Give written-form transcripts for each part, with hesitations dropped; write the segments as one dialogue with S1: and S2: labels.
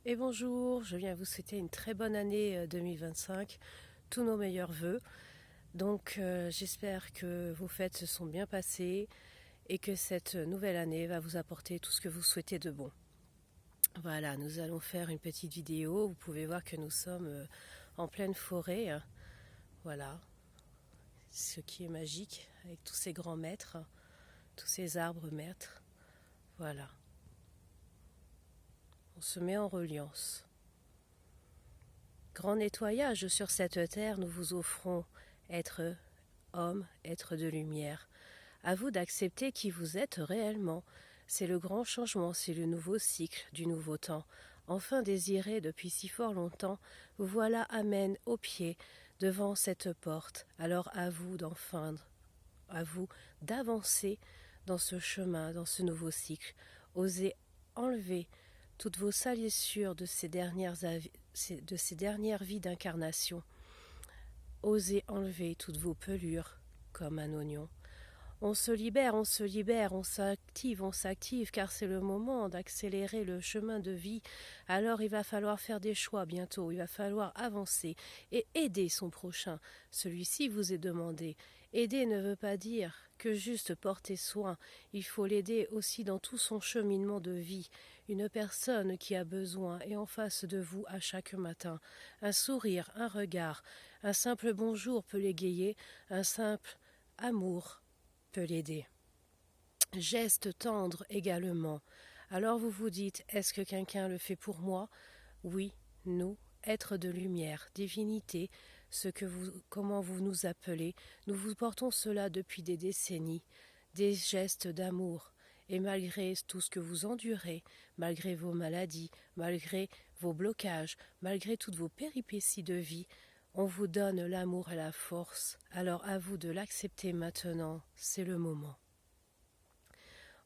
S1: Et bonjour, je viens vous souhaiter une très bonne année 2025, tous nos meilleurs vœux. Donc j'espère que vos fêtes se sont bien passées et que cette nouvelle année va vous apporter tout ce que vous souhaitez de bon. Voilà, nous allons faire une petite vidéo. Vous pouvez voir que nous sommes en pleine forêt. Voilà, ce qui est magique avec tous ces grands maîtres, tous ces arbres maîtres. Voilà, on se met en reliance. Grand nettoyage sur cette terre, nous vous offrons, être homme, être de lumière. À vous d'accepter qui vous êtes réellement. C'est le grand changement, c'est le nouveau cycle du nouveau temps. Enfin désiré depuis si fort longtemps, vous voilà amène au pied devant cette porte. Alors à vous d'en feindre, à vous d'avancer dans ce chemin, dans ce nouveau cycle. Osez enlever toutes vos salissures de ces dernières vies d'incarnation. Osez enlever toutes vos pelures comme un oignon. On se libère, on s'active, car c'est le moment d'accélérer le chemin de vie. Alors il va falloir faire des choix bientôt, il va falloir avancer et aider son prochain. Celui-ci vous est demandé. Aider ne veut pas dire que juste porter soin, il faut l'aider aussi dans tout son cheminement de vie. Une personne qui a besoin est en face de vous à chaque matin. Un sourire, un regard, un simple bonjour peut l'égayer, un simple amour peut l'aider. Geste tendre également. Alors vous vous dites, est-ce que quelqu'un le fait pour moi? Oui, nous, êtres de lumière, divinité, comment vous nous appelez, nous vous portons cela depuis des décennies, des gestes d'amour. Et malgré tout ce que vous endurez, malgré vos maladies, malgré vos blocages, malgré toutes vos péripéties de vie, on vous donne l'amour et la force. Alors à vous de l'accepter maintenant, c'est le moment.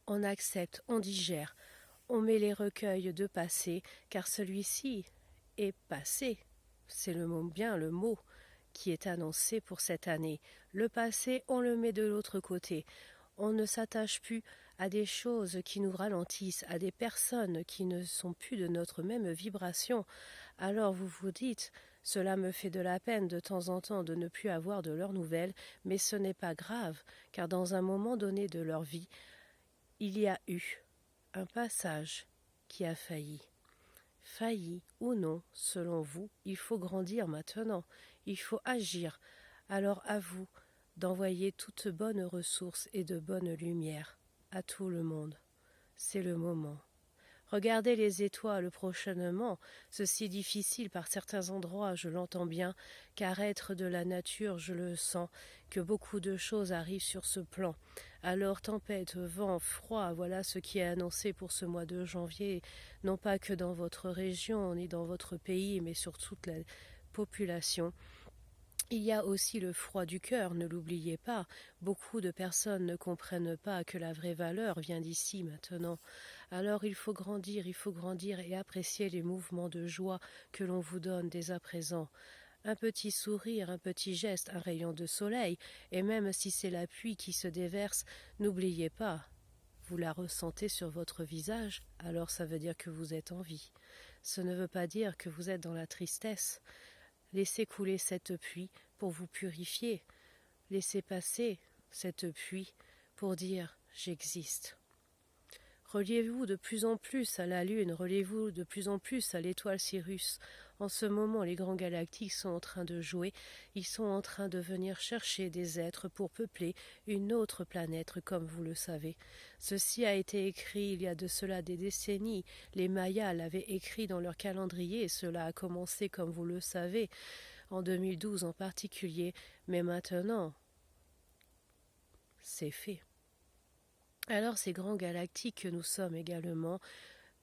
S1: On accepte, on digère, on met les recueils de passé, car celui-ci est passé. C'est le mot qui est annoncé pour cette année. Le passé, on le met de l'autre côté. On ne s'attache plus à des choses qui nous ralentissent, à des personnes qui ne sont plus de notre même vibration. Alors vous vous dites, cela me fait de la peine de temps en temps de ne plus avoir de leurs nouvelles, mais ce n'est pas grave, car dans un moment donné de leur vie, il y a eu un passage qui a failli. Failli ou non, selon vous, il faut grandir maintenant, il faut agir. Alors à vous d'envoyer toute bonne ressource et de bonne lumière à tout le monde. C'est le moment. Regardez les étoiles prochainement, ceci difficile par certains endroits, je l'entends bien, car être de la nature, je le sens, que beaucoup de choses arrivent sur ce plan. Alors tempête, vent, froid, voilà ce qui est annoncé pour ce mois de janvier, non pas que dans votre région ni dans votre pays, mais sur toute la population. Il y a aussi le froid du cœur, ne l'oubliez pas. Beaucoup de personnes ne comprennent pas que la vraie valeur vient d'ici maintenant. Alors il faut grandir et apprécier les mouvements de joie que l'on vous donne dès à présent. Un petit sourire, un petit geste, un rayon de soleil, et même si c'est la pluie qui se déverse, n'oubliez pas. Vous la ressentez sur votre visage, alors ça veut dire que vous êtes en vie. Ce ne veut pas dire que vous êtes dans la tristesse. Laissez couler cette pluie pour vous purifier. Laissez passer cette pluie pour dire j'existe. Reliez-vous de plus en plus à la Lune, reliez-vous de plus en plus à l'étoile Sirius. En ce moment, les grands galactiques sont en train de jouer, ils sont en train de venir chercher des êtres pour peupler une autre planète, comme vous le savez. Ceci a été écrit il y a de cela des décennies. Les Mayas l'avaient écrit dans leur calendrier, et cela a commencé, comme vous le savez, en 2012 en particulier, mais maintenant, c'est fait. Alors ces grands galactiques que nous sommes également,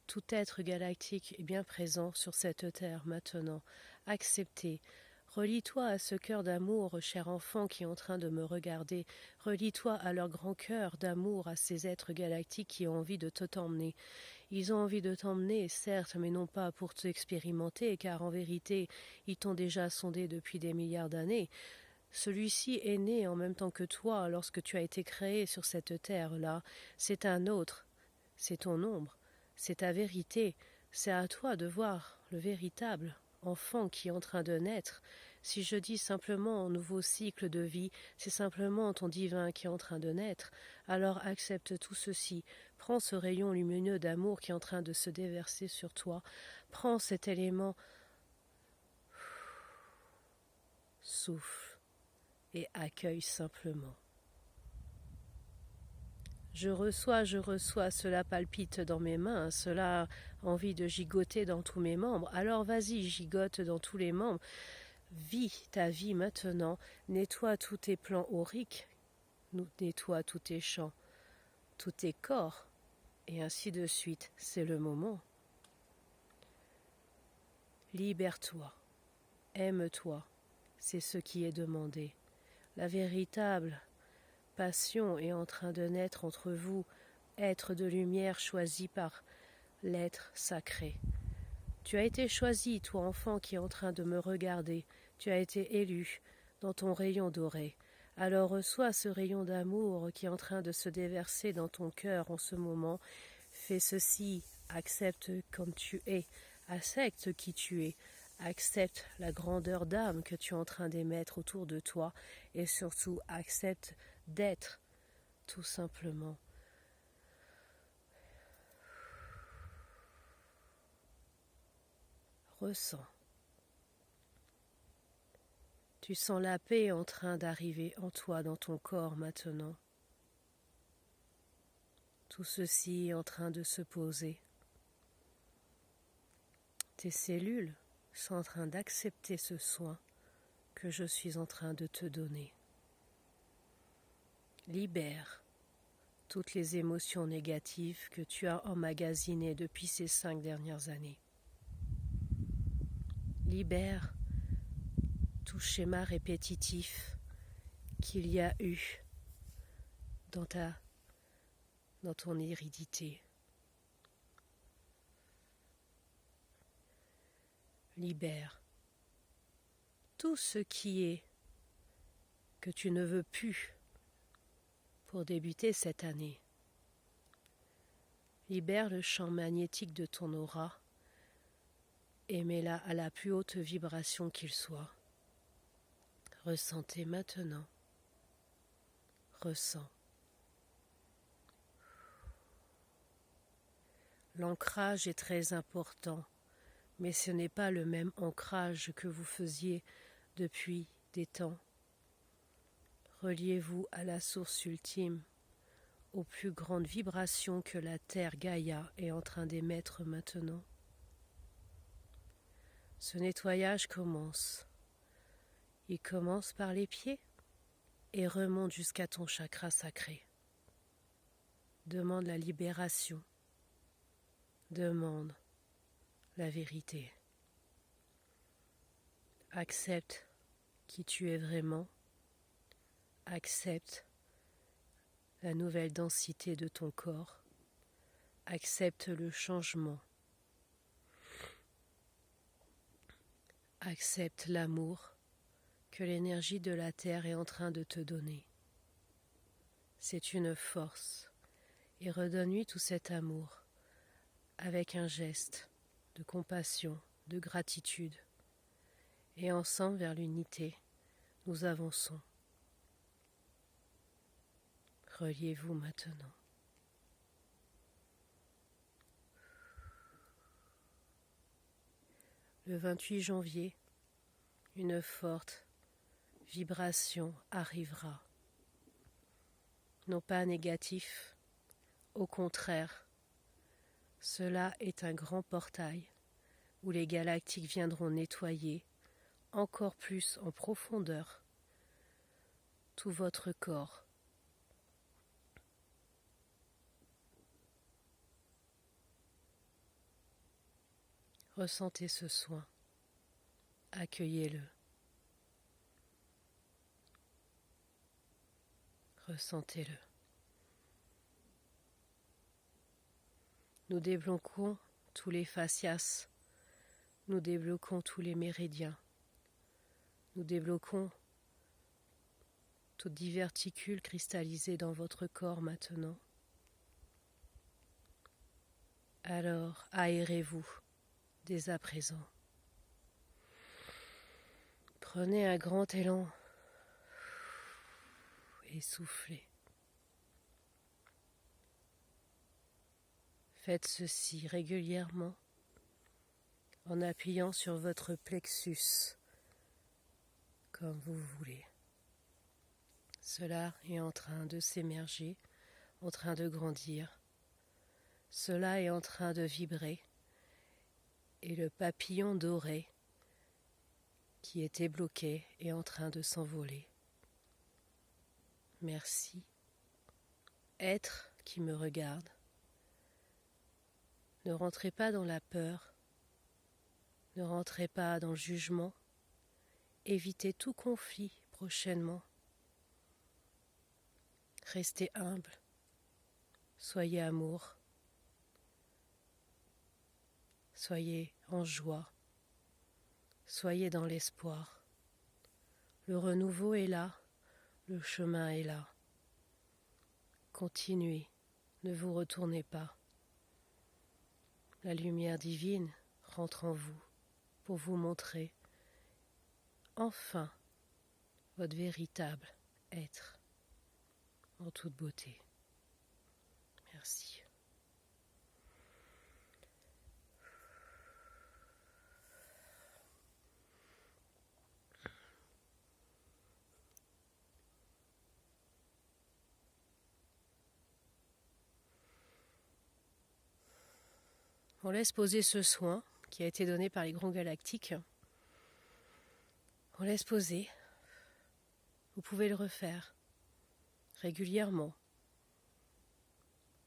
S1: tout être galactique est bien présent sur cette terre maintenant. Acceptez. Relie-toi à ce cœur d'amour, cher enfant qui est en train de me regarder. Relie-toi à leur grand cœur d'amour, à ces êtres galactiques qui ont envie de t'emmener. Ils ont envie de t'emmener, certes, mais non pas pour t'expérimenter, car en vérité, ils t'ont déjà sondé depuis des milliards d'années. Celui-ci est né en même temps que toi lorsque tu as été créé sur cette terre-là. C'est un autre, c'est ton ombre, c'est ta vérité, C'est à toi de voir le véritable enfant qui est en train de naître. Si je dis simplement un nouveau cycle de vie, c'est simplement ton divin qui est en train de naître. Alors accepte tout ceci. Prends ce rayon lumineux d'amour qui est en train de se déverser sur toi. Prends cet élément. Souffle et accueille simplement. Je reçois, cela palpite dans mes mains, cela a envie de gigoter dans tous mes membres. Alors vas-y, gigote dans tous les membres. Vis ta vie maintenant, nettoie tous tes plans auriques, nettoie tous tes champs, tous tes corps, et ainsi de suite. C'est le moment. Libère-toi, aime-toi, c'est ce qui est demandé. La véritable passion est en train de naître entre vous, être de lumière choisi par l'être sacré. Tu as été choisi, toi enfant qui est en train de me regarder, tu as été élu dans ton rayon doré. Alors reçois ce rayon d'amour qui est en train de se déverser dans ton cœur en ce moment. Fais ceci, accepte comme tu es, accepte qui tu es, accepte la grandeur d'âme que tu es en train d'émettre autour de toi et surtout accepte d'être tout simplement. Ressens. Tu sens la paix en train d'arriver en toi, dans ton corps maintenant. Tout ceci est en train de se poser. Tes cellules sont en train d'accepter ce soin que je suis en train de te donner. Libère toutes les émotions négatives que tu as emmagasinées depuis ces 5 dernières années. Libère tout schéma répétitif qu'il y a eu dans ton hérédité. Libère tout ce qui est que tu ne veux plus pour débuter cette année. Libère le champ magnétique de ton aura et mets-la à la plus haute vibration qu'il soit. Ressentez maintenant. Ressens. L'ancrage est très important, mais ce n'est pas le même ancrage que vous faisiez depuis des temps. Reliez-vous à la source ultime, aux plus grandes vibrations que la Terre Gaïa est en train d'émettre maintenant. Ce nettoyage commence. Il commence par les pieds et remonte jusqu'à ton chakra sacré. Demande la libération. Demande la vérité. Accepte qui tu es vraiment. Accepte la nouvelle densité de ton corps. Accepte le changement. Accepte l'amour que l'énergie de la Terre est en train de te donner. C'est une force, et redonne-lui tout cet amour avec un geste de compassion, de gratitude. Et ensemble vers l'unité, nous avançons. Reliez-vous maintenant. Le 28 janvier, une forte vibration arrivera. Non pas négatif, au contraire, cela est un grand portail où les galactiques viendront nettoyer encore plus en profondeur tout votre corps. Ressentez ce soin, accueillez-le. Ressentez-le. Nous débloquons tous les fascias, nous débloquons tous les méridiens, nous débloquons toutes diverticules cristallisées dans votre corps maintenant. Alors, aérez-vous, dès à présent. Prenez un grand élan et soufflez. Faites ceci régulièrement en appuyant sur votre plexus comme vous voulez. Cela est en train de s'émerger, en train de grandir. Cela est en train de vibrer. Et le papillon doré qui était bloqué est en train de s'envoler. Merci. Être qui me regarde. Ne rentrez pas dans la peur. Ne rentrez pas dans le jugement. Évitez tout conflit prochainement. Restez humble. Soyez amour. Soyez en joie. Soyez dans l'espoir. Le renouveau est là. Le chemin est là. Continuez. Ne vous retournez pas. La lumière divine rentre en vous pour vous montrer enfin votre véritable être en toute beauté. Merci. On laisse poser ce soin qui a été donné par les grands galactiques. On laisse poser. Vous pouvez le refaire régulièrement.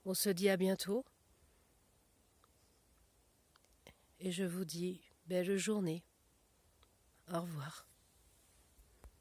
S1: On se dit à bientôt. Et je vous dis belle journée. Au revoir.